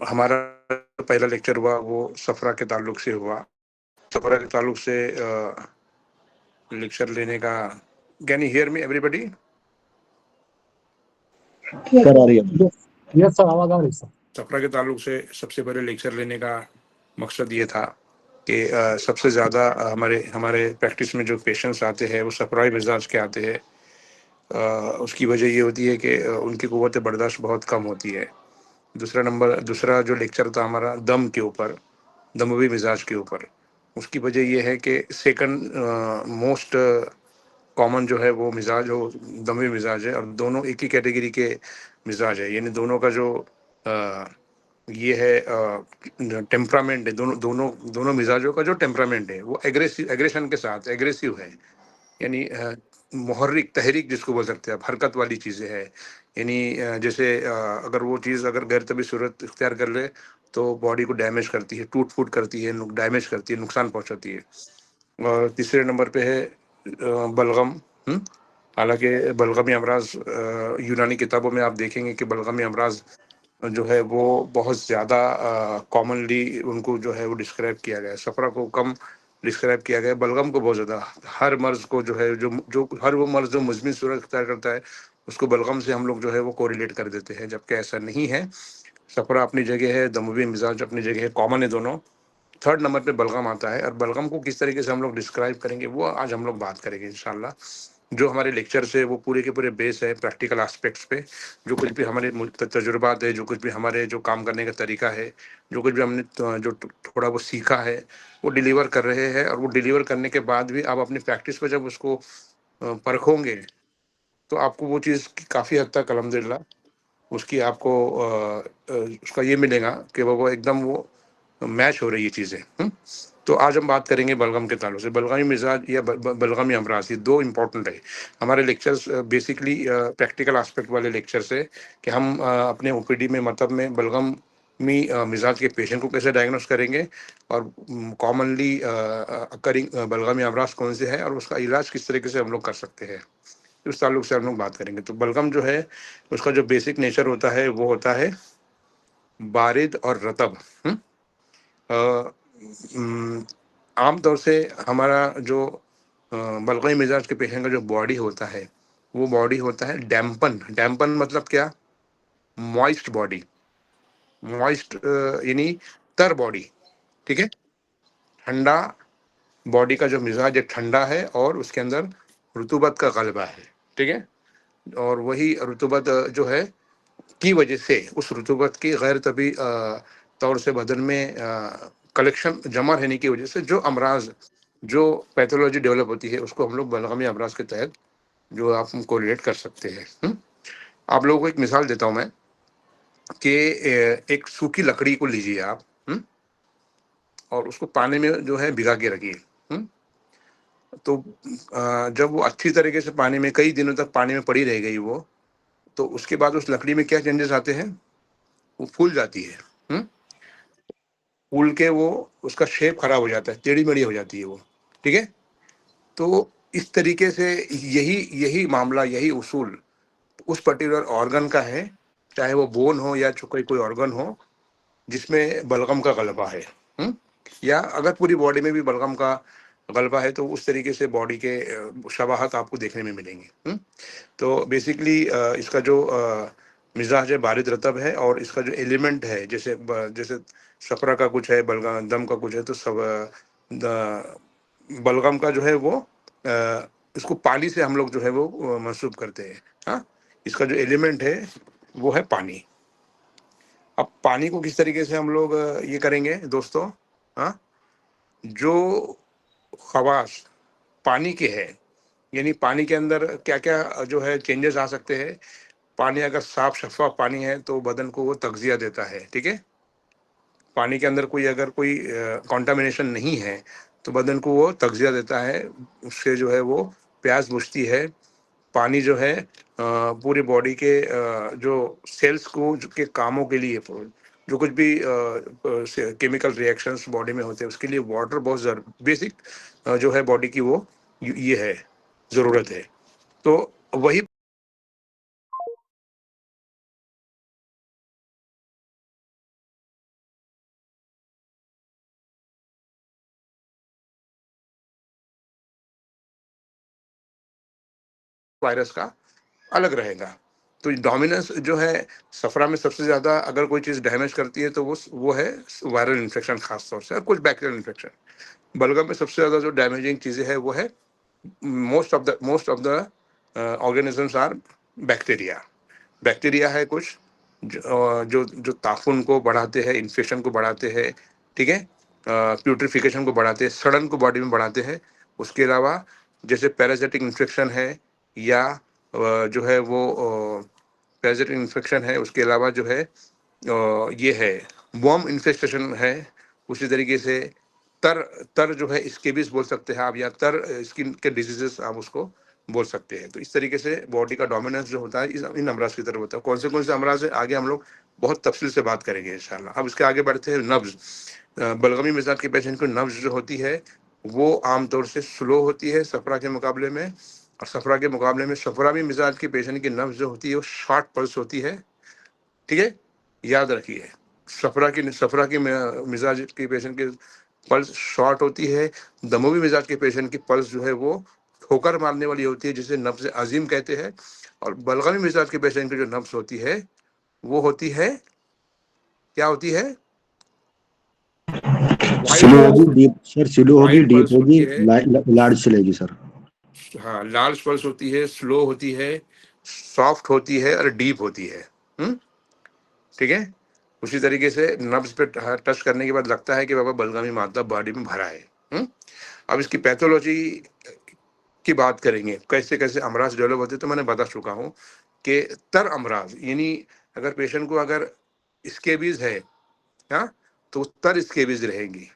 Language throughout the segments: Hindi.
हमारा पहला लेक्चर हुआ वो सफ़रा के ताल्लुक से हुआ। सफ़रा के ताल्लुक से लेक्चर लेने का, can you hear me everybody? Sir आ रही है। यस सर, आवाज आ रही सर। सफ़रा के ताल्लुक से सबसे पहले लेक्चर लेने का मकसद ये था कि सबसे ज़्यादा हमारे हमारे प्रैक्टिस में जो पेशेंट्स आते हैं वो सफ़राई मिजाज के आते हैं। उसकी वजह ये होती है कि उनकी क़ुव्वत बर्दाश्त बहुत कम होती है। दूसरा जो लेक्चर था हमारा दम के ऊपर, दमवी मिजाज के ऊपर। उसकी वजह ये है कि सेकंड मोस्ट कॉमन जो है वो मिजाज वो दमवी मिजाज है, और दोनों एक ही कैटेगरी के मिजाज है। यानी दोनों का जो ये है टेम्परामेंट है, दोनों दोनों दोनों मिजाजों का जो टेम्परामेंट है वो एग्रेशन के साथ एग्रेसिव है। यानी मुहर्रिक तहरीक जिसको बोल सकते हैं आप, हरकत वाली चीज़ें हैं। यानी जैसे अगर वो चीज़ अगर गैर तबी सूरत इख्तियार कर ले तो बॉडी को डैमेज करती है, टूट फूट करती है, डैमेज करती है, नुकसान पहुंचाती है। और तीसरे नंबर पे है बलगम। हालांकि बलगमी अमराज यूनानी किताबों में आप देखेंगे कि बलगमी अमराज जो है वो बहुत ज़्यादा कॉमनली उनको जो है वो डिस्क्राइब किया गया है। सफ़रा को कम डिस्क्राइब किया गया है, बलगम को बहुत ज़्यादा। हर मर्ज़ को जो है जो हर वो मर्ज़ जो मुज़मिन सूरत इख्तियार करता है उसको बलगम से हम लोग जो है वो कोरिलेट कर देते हैं, जबकि ऐसा नहीं है। सफ़रा अपनी जगह है, दमवी मिजाज अपनी जगह है, कॉमन है दोनों। थर्ड नंबर पे बलगम आता है, और बलगम को किस तरीके से हम लोग डिस्क्राइब करेंगे वो आज हम लोग बात करेंगे इंशाल्लाह। जो हमारे लेक्चर है वो पूरे के पूरे बेस है प्रैक्टिकल एस्पेक्ट्स पे। जो कुछ भी हमारे तजुर्बात है, जो कुछ भी हमारे जो काम करने का तरीका है, जो कुछ भी हमने जो थोड़ा वो सीखा है वो डिलीवर कर रहे हैं। और वो डिलीवर करने के बाद भी आप अपनी प्रैक्टिस पर जब उसको परखोगे तो आपको वो चीज़ काफ़ी हद तक अल्हम्दुलिल्लाह उसकी आपको उसका ये मिलेगा कि वो एकदम वो मैच हो रही है चीज़ें। तो आज हम बात करेंगे बलगम के ताल्लुक से। बलगमी मिजाज या बलगमी अमराज, ये दो इम्पॉर्टेंट है हमारे लेक्चर्स। बेसिकली प्रैक्टिकल एस्पेक्ट वाले लेक्चर्स है कि हम अपने ओपीडी में मतलब में बलगमी मिजाज के पेशेंट को कैसे डायग्नोस करेंगे, और कॉमनली अकरिंग बलगमी अमराज कौन से है और उसका इलाज किस तरीके से हम लोग कर सकते हैं, उस ताल्लुक से हम लोग बात करेंगे। तो बलगम जो है उसका जो बेसिक नेचर होता है वो होता है बारिद और रतब। आमतौर से हमारा जो बलगमी मिजाज के पेशेंट का जो बॉडी होता है वो बॉडी होता है डैम्पन। डैम्पन मतलब क्या? मॉइस्ट बॉडी, मॉइस्ट यानी तर बॉडी। ठीक है, ठंडा बॉडी का जो मिजाज है ठंडा है और उसके अंदर रुतूबत का गलबा है। ठीक है, और वही रुतूबत जो है की वजह से उस रुतूबत की गैर तभी तौर से बदन में कलेक्शन जमा रहने की वजह से जो अमराज जो पैथोलॉजी डेवलप होती है उसको हम लोग बलगमी अमराज के तहत जो आप कोरिलेट कर सकते हैं। आप लोगों को एक मिसाल देता हूँ मैं कि एक सूखी लकड़ी को लीजिए आप, और उसको पानी में जो है भिगा के रखिए। तो जब वो अच्छी तरीके से पानी में कई दिनों तक पानी में पड़ी रह गई वो, तो उसके बाद उस लकड़ी में क्या चेंजेस आते हैं? वो फूल जाती है। फूल के वो उसका शेप खराब हो जाता है, टेढ़ी मेढ़ी हो जाती है वो। ठीक है, तो इस तरीके से यही यही मामला, यही उसूल उस पर्टिकुलर ऑर्गन का है, चाहे वो बोन हो या कोई कोई ऑर्गन हो जिसमें बलगम का गलबा है। या अगर पूरी बॉडी में भी बलगम का गलबा है तो उस तरीके से बॉडी के शवाहत आपको देखने में मिलेंगी। तो बेसिकली इसका जो मिजाज है बारिद रतब है, और इसका जो एलिमेंट है जैसे जैसे सफरा का कुछ है, बलगम दम का कुछ है, तो सब बलगम का जो है वो इसको पानी से हम लोग जो है वो मंसूब करते हैं। हाँ, इसका जो एलिमेंट है वो है पानी। अब पानी को किस तरीके से हम लोग ये करेंगे दोस्तों? हाँ, जो खवास पानी के है, यानी पानी के अंदर क्या क्या जो है चेंजेस आ सकते हैं। पानी अगर साफ शफाफ पानी है तो बदन को वो तगजिया देता है। ठीक है, पानी के अंदर कोई अगर कोई कॉन्टामिनेशन नहीं है तो बदन को वो तगजिया देता है, उससे जो है वो प्यास बुझती है। पानी जो है पूरी बॉडी के जो सेल्स को के कामों के लिए, जो कुछ भी केमिकल रिएक्शंस बॉडी में होते हैं उसके लिए वाटर बहुत बेसिक जो है बॉडी की वो ये है ज़रूरत है। तो वही वायरस का अलग रहेगा। तो डोमिनेंस जो है सफरा में सबसे ज़्यादा अगर कोई चीज़ डैमेज करती है तो वो है वायरल इन्फेक्शन खास तौर से, और कुछ बैक्टीरियल इन्फेक्शन। बलगम में सबसे ज़्यादा जो डैमेजिंग चीज़ें हैं वो है most of the organisms are bacteria. Bacteria है कुछ जो जो ताफुन को बढ़ाते हैं, इन्फेक्शन को बढ़ाते हैं, ठीक है, प्यूट्रिफिकेशन को बढ़ाते हैं, सड़न को बॉडी में बढ़ाते हैं। उसके अलावा जैसे पैरासिटिक इन्फेक्शन है, या जो है वो पैरासिटिक इन्फेक्शन है, उसके अलावा जो है ये है वर्म इन्फेक्शन है। उसी तरीके से तर तर जो है स्केबिस बोल सकते हैं आप, या तर स्किन के डिजीजेस आप उसको बोल सकते हैं। तो इस तरीके से बॉडी का डोमिनेंस जो होता है इन अमराज की तरफ होता है। कौन से अमराज है आगे हम लोग बहुत तफसील से बात करेंगे इंशाल्लाह। अब इसके आगे बढ़ते हैं। नब्ज, बलगमी मिजाज के पेशेंट को नब्ज जो होती है वो आमतौर से स्लो होती है सफरा के मुकाबले में, और सफरा के मुकाबले में सफरावी मिजाज के पेशेंट की नब्ज जो होती है वो शॉर्ट पल्स होती है, ठीक है, याद रखिए। सफरा की मिजाज के पेशेंट की पल्स शॉर्ट होती है। दमोवी मिजाज के पेशेंट की पल्स जो है वो ठोकर मारने वाली होती है, जिसे नब्ज अजीम कहते हैं। और बलगमी मिजाज के पेशेंट की जो नब्ज होती है वो होती है, क्या होती है, वाइड स्लो होगी, पल्स, डीप सर, स्लो होगी, वाइड डीप पल्स होगी, होती है। लार्ज चलेगी सर। हाँ, लार्ज पल्स होती है, स्लो होती है, सॉफ्ट होती है और डीप होती है। ठीक है। उसी तरीके से नब्ज पे टच करने के बाद लगता है कि बाबा बलगामी मादा बॉडी में भरा है। अब इसकी पैथोलॉजी की बात करेंगे, कैसे कैसे अमराज डेवलप होते हैं, तो मैंने बता चुका हूँ कि तर अमराज यानी अगर पेशेंट को अगर स्केबीज है, हाँ, तो तर स्केबीज रहेंगी,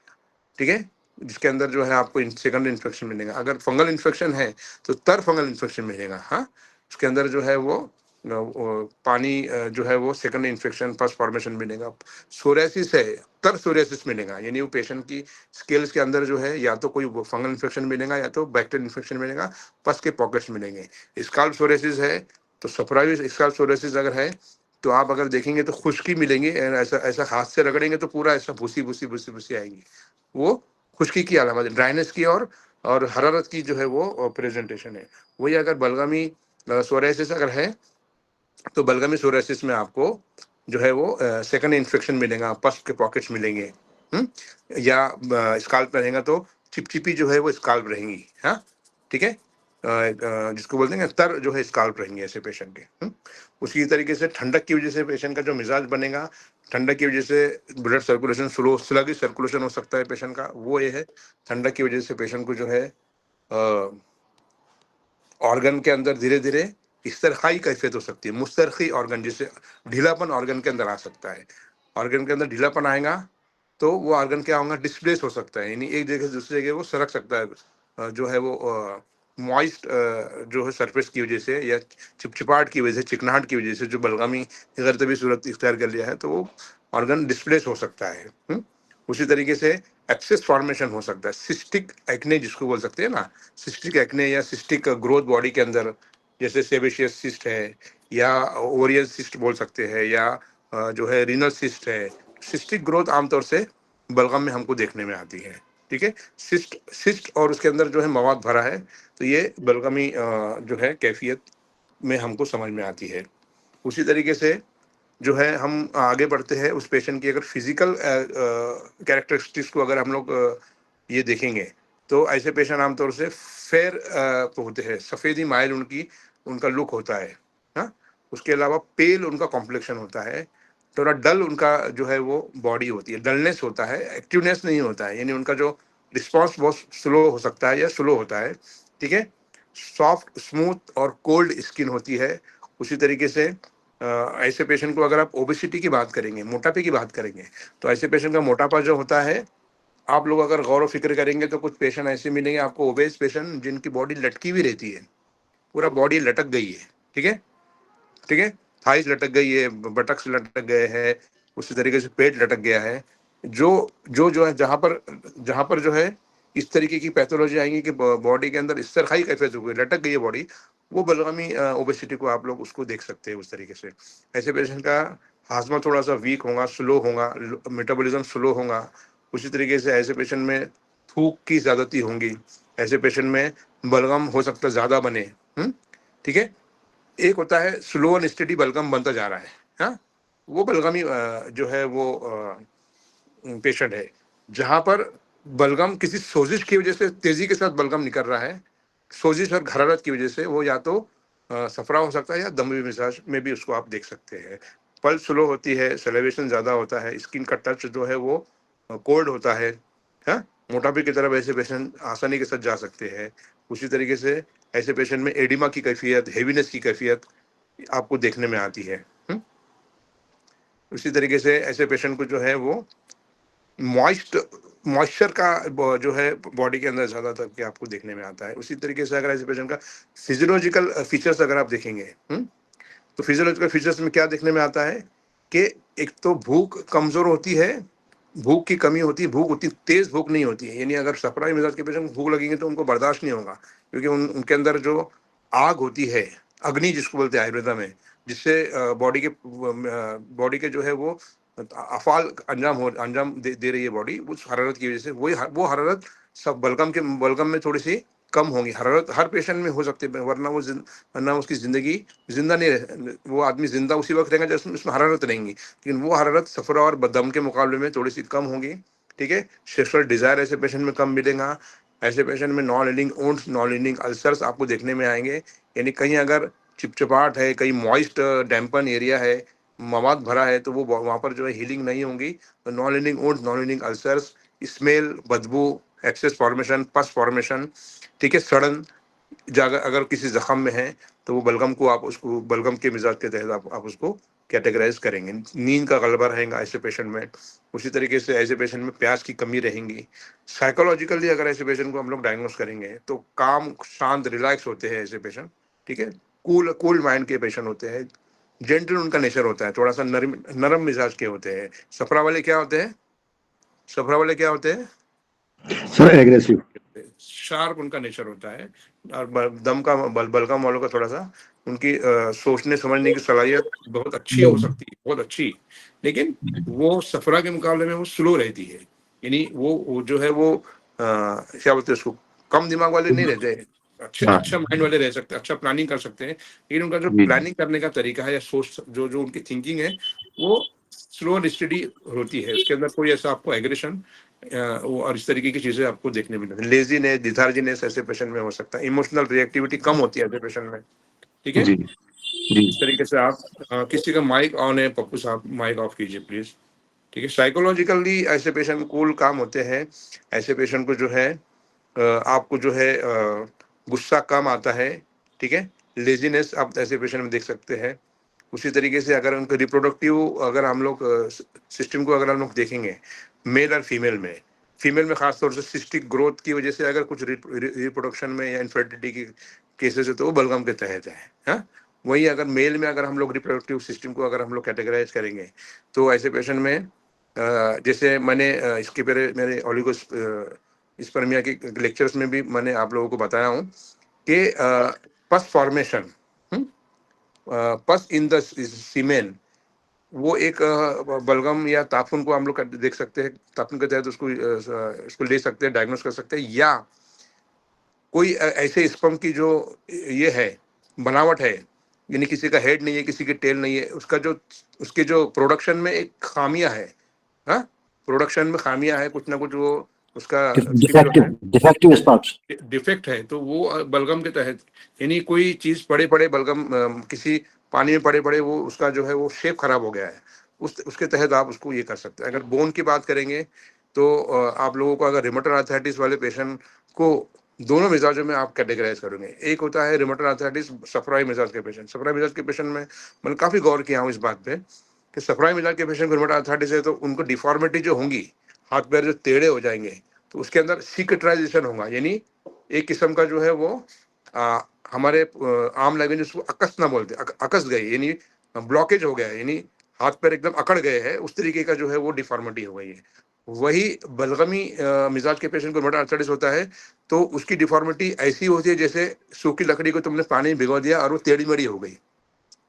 ठीक है, जिसके अंदर जो है आपको सेकंड इन्फेक्शन मिलेगा। अगर फंगल इन्फेक्शन है तो तर फंगल इन्फेक्शन मिलेगा, हाँ, उसके अंदर जो है वो पानी जो है वो सेकंड इन्फेक्शन फर्स्ट फॉर्मेशन मिलेगा। सोरेसिस है, तर सोरेसिस मिलेगा, यानी वो पेशेंट की स्केल्स के अंदर जो है या तो कोई फंगल इन्फेक्शन मिलेगा या तो बैक्टीरियल इन्फेक्शन मिलेगा, पस के पॉकेट्स मिलेंगे। स्काल्प सोरेसिस है तो सफरावी स्काल्प सोरेसिस अगर है तो आप अगर देखेंगे तो खुश्की मिलेंगे, ऐसा ऐसा हाथ से रगड़ेंगे तो पूरा ऐसा भूसी भूसी भूसी भूसी आएगी, वो खुश्की की अलामत है, ड्राइनेस की और हरारत की जो है वो प्रेजेंटेशन है। वही अगर बलगमी सोरेसिस अगर है तो बलगमी सोरेसिस में आपको जो है वो सेकंड इन्फेक्शन मिलेगा, पस के पॉकेट्स मिलेंगे, या स्काल्प में रहेगा तो चिपचिपी जो है वो स्काल्प रहेंगी, हाँ, ठीक है, जिसको बोलते हैं तर जो है स्काल्प रहेंगे ऐसे पेशेंट के। उसी तरीके से ठंडक की वजह से पेशेंट का जो मिजाज बनेगा, ठंडक की वजह से blood circulation slow, sluggish circulation हो सकता है पेशेंट का, वो ये है ठंडक की वजह से पेशेंट को जो है ऑर्गन के अंदर धीरे धीरे इस्तरखाई कैफियत हो सकती है, मुस्तरखी ऑर्गन, जिससे ढीलापन ऑर्गन के अंदर आ सकता है। ऑर्गन के अंदर ढीलापन आएगा तो वो ऑर्गन क्या होगा, डिस्प्लेस हो सकता है, यानी एक जगह से दूसरी जगह वो सरक सकता है, जो है वो मॉइस्ट जो है सरफेस की वजह से या चिपचिपाहट की वजह से, चिकनाहट की वजह से, जो बलगामी अगर तभी सूरत इख्तियार कर लिया है तो वो ऑर्गन डिस्प्लेस हो सकता है। उसी तरीके से एक्सेस फॉर्मेशन हो सकता है, सिस्टिक एक्ने जिसको बोल सकते हैं ना, सिस्टिक एक्ने या सिस्टिक ग्रोथ बॉडी के अंदर, जैसे सेबेशियस सिस्ट है या ओरियल सिस्ट बोल सकते हैं, या जो है रीनल सिस्ट है। सिस्टिक ग्रोथ आमतौर से बलगम में हमको देखने में आती है, ठीक है। सिस्ट सिस्ट और उसके अंदर जो है मवाद भरा है, तो ये बलगमी जो है कैफियत में हमको समझ में आती है। उसी तरीके से जो है हम आगे बढ़ते हैं, उस पेशेंट की अगर फिजिकल कैरेक्टरिस्टिक्स को अगर हम लोग ये देखेंगे तो ऐसे पेशेंट आमतौर से फेयर होते हैं, सफ़ेदी माइल उनका लुक होता है, हाँ। उसके अलावा पेल उनका कॉम्प्लेक्शन होता है, थोड़ा डल उनका जो है वो बॉडी होती है, डलनेस होता है, एक्टिवनेस नहीं होता है, यानी उनका जो रिस्पॉन्स बहुत स्लो हो सकता है या स्लो होता है, ठीक है। सॉफ्ट, स्मूथ और कोल्ड स्किन होती है। उसी तरीके से ऐसे पेशेंट को अगर आप ओबेसिटी की बात करेंगे, मोटापे की बात करेंगे, तो ऐसे पेशेंट का मोटापा जो होता है, आप लोग अगर गौर व फिक्र करेंगे तो कुछ पेशेंट ऐसे मिलेंगे आपको, ओबेस पेशेंट जिनकी बॉडी लटकी हुई रहती है, पूरा बॉडी लटक गई है, ठीक है, ठीक है, थाइस लटक गई है, बटक्स लटक गए हैं, उसी तरीके से पेट लटक गया है। जो जो है जहाँ पर जो है इस तरीके की पैथोलॉजी आएंगी कि बॉडी के अंदर इस्तेरखाई कैफियत हो गई, लटक गई है बॉडी, वो बलगामी ओबेसिटी को आप लोग उसको देख सकते हैं उस तरीके से। ऐसे पेशेंट का हाजमा थोड़ा सा वीक होगा, स्लो होगा, मेटाबॉलिज्म स्लो होगा। उसी तरीके से ऐसे पेशेंट में थूक की ज़्यादती होंगी, ऐसे पेशेंट में बलगम हो सकता है ज़्यादा बने, ठीक है। एक होता है स्लो एंड स्टेडी बलगम बनता जा रहा है, हाँ, वो बलगमी जो है वो पेशेंट है जहां पर बलगम किसी सोजिश की वजह से तेजी के साथ बलगम निकल रहा है। सोजिश और घरारत की वजह से वो या तो सफरा हो सकता है या दमी मिजाज में भी उसको आप देख सकते हैं। पल्स स्लो होती है, सेलेवेशन ज्यादा होता है, स्किन का टच जो है वो कोल्ड होता है, हाँ, मोटापे की तरफ ऐसे पेशेंट आसानी के साथ जा सकते हैं। उसी तरीके से ऐसे पेशेंट में एडिमा की कैफियत, हेवीनेस की कैफियत आपको देखने में आती है। उसी तरीके से ऐसे पेशेंट को जो है वो मॉइस्चर का जो है बॉडी के अंदर ज्यादातर के आपको देखने में आता है। उसी तरीके से अगर ऐसे पेशेंट का फिजियोलॉजिकल फीचर्स अगर आप देखेंगे, तो फिजियोलॉजिकल फीचर्स में क्या देखने में आता है कि एक तो भूख कमजोर होती है, भूख की कमी होती है, भूख उतनी तेज भूख नहीं होती है। यानी अगर सफराई मिजाज के पेशेंट को भूख लगेंगे तो उनको बर्दाश्त नहीं होगा, क्योंकि उनके अंदर जो आग होती है, अग्नि जिसको बोलते हैं आयुर्वेदा में, जिससे बॉडी के जो है वो अफाल अंजाम दे रही है बॉडी, उस हरारत की वजह से वो हरारत सब बलगम में थोड़ी सी कम होंगी। हरारत हर पेशेंट में हो सकती है, वरना उसकी जिंदगी जिंदा नहीं रह, वो आदमी जिंदा उसी वक्त रहेगा जब उसमें हरारत रहेंगी, लेकिन वो हरारत सफरा और दम के मुकाबले में थोड़ी सी कम होगी। ठीक है। सेक्सुअल डिजायर ऐसे पेशेंट में कम मिलेगा। ऐसे पेशेंट में non healing ones, non healing ulcers आपको देखने में आएंगे। यानी कहीं अगर चिपचिपाहट है, कहीं मॉइस्ट डैम्पन एरिया है, मवाद भरा है, तो वो वहां पर जो है हीलिंग नहीं होंगी। तो non healing ones, non healing ulcers, smell, बदबू, एक्सेस फॉर्मेशन, पस फॉर्मेशन, ठीक है, सड़न, जागर अगर किसी जख्म में है तो वो बलगम को आप उसको बलगम के मिजाज के तहत आप उसको कैटेगराइज करेंगे। नींद का गलबा रहेगा ऐसे पेशेंट में। उसी तरीके से ऐसे पेशेंट में प्यास की कमी रहेंगी। साइकोलॉजिकली अगर ऐसे पेशेंट को हम लोग डायग्नोस करेंगे तो काम, शांत, रिलैक्स होते हैं ऐसे पेशेंट। ठीक है। कूल कूल माइंड के पेशेंट होते हैं। जेंटल उनका नेचर होता है, थोड़ा सा नरम नरम मिजाज के होते हैं। सफरा वाले क्या होते हैं? सफरा वाले क्या होते हैं? Sir aggressive. शार्प उनका नेचर होता है। और दम का बलगम वालों का थोड़ा सा उनकी सोचने समझने की सलाहियत बहुत अच्छी हो सकती है, बहुत अच्छी, लेकिन वो सफरा के मुकाबले में वो स्लो रहती है। यानी वो जो है वो क्या बोलते हैं उसको, कम दिमाग वाले नहीं रहते हैं, हाँ अच्छा माइंड वाले रह सकते हैं, अच्छा प्लानिंग कर सकते हैं, लेकिन उनका जो जी प्लानिंग करने का तरीका है या सोच जो जो उनकी थिंकिंग है वो स्लो एंड स्टडी होती है। उसके अंदर कोई ऐसा आपको एग्रेशन वो और इस तरीके की चीजें आपको देखने मिलती है। लेजीनेस, डिथार्जीनेस ऐसे पेशेंट में हो सकता है। इमोशनल रिएक्टिविटी कम होती है ऐसे पेशेंट में। ठीक है। जी जी। इस तरीके से आप किसी का माइक ऑन है, पप्पू साहब माइक ऑफ कीजिए प्लीज। ठीक है। साइकोलॉजिकली ऐसे पेशेंट कूल काम होते हैं। ऐसे पेशेंट को जो है आपको जो है गुस्सा कम आता है। ठीक है। लेजीनेस आप ऐसे पेशेंट में देख सकते हैं। उसी तरीके से अगर उनको रिप्रोडक्टिव अगर हम लोग सिस्टम को अगर हम लोग देखेंगे मेल और फीमेल में खासतौर से सिस्टिक ग्रोथ की वजह से अगर कुछ रिप्रोडक्शन में या इनफर्टिलिटी की केसेस है तो वो बलगम के तहत है, हाँ। वही अगर मेल में अगर हम लोग रिप्रोडक्टिव सिस्टम को अगर हम लोग कैटेगराइज करेंगे तो ऐसे पेशेंट में जैसे मैंने इसके पहले मेरे ओलिगोस स्पर्मिया के लेक्चर्स में भी मैंने आप लोगों को बताया हूँ कि पस फॉर्मेशन, पस इन द सीमेन, वो एक बलगम या ताफुन को हम लोग देख सकते हैं। ताफुन के तहत उसको ले सकते हैं, डायग्नोस कर सकते हैं। या कोई ऐसे स्पर्म की जो ये है बनावट है, यानी किसी का हेड नहीं है, किसी की टेल नहीं है, उसका जो उसके जो प्रोडक्शन में एक खामियां है, हाँ, प्रोडक्शन में खामियां है, कुछ ना कुछ वो उसका उसकी जो है डिफेक्टिव स्पर्म्स। डिफेक्ट है, तो वो बलगम के तहत, यानी कोई चीज पड़े पड़े बलगम किसी पानी में पड़े पड़े वो उसका जो है वो शेप खराब हो गया है, उसके तहत आप उसको ये कर सकते हैं। अगर बोन की बात करेंगे तो आप लोगों को अगर रिमेटल आर्थराइटिस वाले पेशेंट को दोनों मिजाजों में आप कैटेगराइज करेंगे। एक होता है रिमेटल आर्थराइटिस सफराई मिजाज के पेशेंट। सफराई मिजाज के पेशेंट में मैंने काफी गौर किया हूँ इस बात पे कि सफराई मिजाज के पेशेंट को रिमेटल आर्थराइटिस है तो उनको डिफॉर्मिटी जो होंगी, हाथ पैर जो टेढ़े हो जाएंगे, तो उसके अंदर सिकेट्राइजेशन होगा। यानी एक किस्म का जो है वो हमारे आम लैंग्वेज उसको अकस ना बोलते, अकस गए, यानी ब्लॉकेज हो गया है, यानी हाथ पैर एकदम अकड़ गए हैं, उस तरीके का जो है वो डिफॉर्मिटी हो गई है। वही बलगमी मिजाज के पेशेंट को रिमेटल आर्थराइटिस होता है तो उसकी डिफॉर्मिटी ऐसी होती है जैसे सूखी लकड़ी को तुमने पानी में भिगो दिया और वो टेढ़ी मेढ़ी हो गई।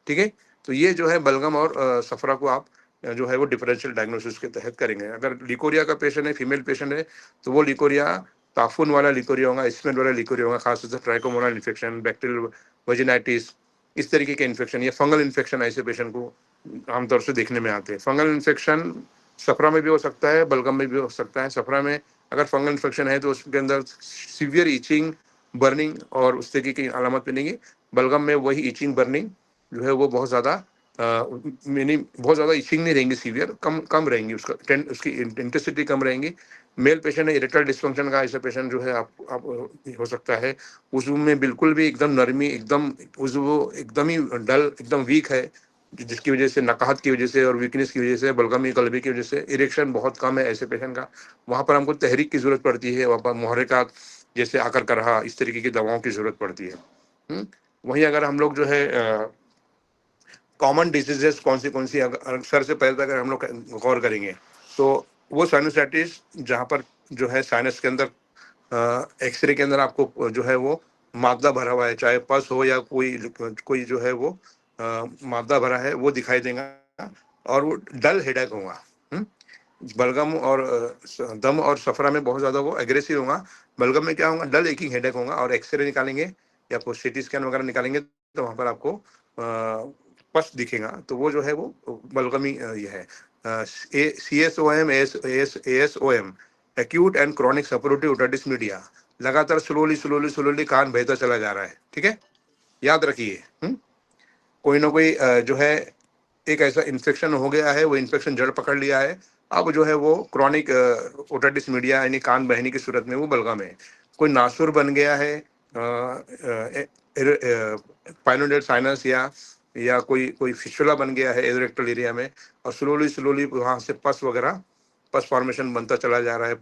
ठीक है। तो ये जो है बलगम और सफरा को आप जो है वो डिफरेंशियल डायग्नोसिस के तहत करेंगे। अगर लिकोरिया का पेशेंट है, फीमेल पेशेंट है, तो वो लिकोरिया ताफून वाला लिकोरिया होगा, स्मेल वाला लिकोरिया होगा, खासतौर से ट्राइकोमोनाल इन्फेक्शन, बैक्टीरियल वजिनाइटिस, इस तरीके के इन्फेक्शन या फंगल इन्फेक्शन ऐसे पेशेंट को आमतौर से देखने में आते हैं। फंगल इन्फेक्शन सफरा में भी हो सकता है, बलगम में भी हो सकता है। सफरा में अगर फंगल इन्फेक्शन है तो उसके अंदर सीवियर इचिंग, बर्निंग और उस तरीके की अलामत मिलेंगी। बलगम में वही इचिंग, बर्निंग जो है वो बहुत ज़्यादा मीनिंग बहुत ज़्यादा इचिंग नहीं रहेंगी, सीवियर कम कम रहेंगी, उसकी इंटेंसिटी कम रहेंगी। मेल पेशेंट है, इरेक्टाइल डिस्फंक्शन का ऐसा पेशेंट जो है आप हो सकता है, उसमें बिल्कुल भी एकदम नरमी, एकदम वो एकदम ही डल, एकदम वीक है, जिसकी वजह से नकाहत की वजह से और वीकनेस की वजह से, बलगमी कलबी की वजह से इरेक्शन बहुत कम है ऐसे पेशेंट का। वहाँ पर हमको तहरीक की जरूरत पड़ती है, वहाँ पर मुहर्रिकात जैसे आकर करहा, इस तरीके की दवाओं की जरूरत पड़ती है। वहीं अगर हम लोग जो है कॉमन डिजीजेस कौन सी सर से पहले अगर हम लोग गौर करेंगे तो वो साइनसाइटिस, जहाँ पर जो है साइनस के अंदर एक्सरे के अंदर आपको जो है वो मादा भरा हुआ है, चाहे पस हो या कोई जो है वो मादा भरा है, वो दिखाई देगा और वो डल हेडेक होगा। बलगम और दम और सफरा में बहुत ज़्यादा वो एग्रेसिव होगा। बलगम में क्या होगा, डल एकिंग हेडेक होगा, और एक्सरे निकालेंगे या आपको सीटी स्कैन वगैरह निकालेंगे तो वहाँ पर आपको पस दिखेगा, तो वो जो है वो बलगमी ये है। CSOM, ASOM, acute and chronic supportive otitis media, लगातार स्लोली स्लोली स्लोली कान बहता चला जा रहा है। ठीक है, याद रखिए। कोई ना कोई जो है एक ऐसा इन्फेक्शन हो गया है, वो इन्फेक्शन जड़ पकड़ लिया है, अब जो है वो क्रॉनिक ओटाइटिस मीडिया यानी कान बहने की सूरत में वो बलगम है। कोई नासुर बन गया है, पाइलोनेट साइनस या कोई फिस्टुला बन गया है एरोरेक्टल एरिया में, और स्लोली स्लोली वहाँ से पस वगैरह, पस फॉर्मेशन बनता चला जा रहा है,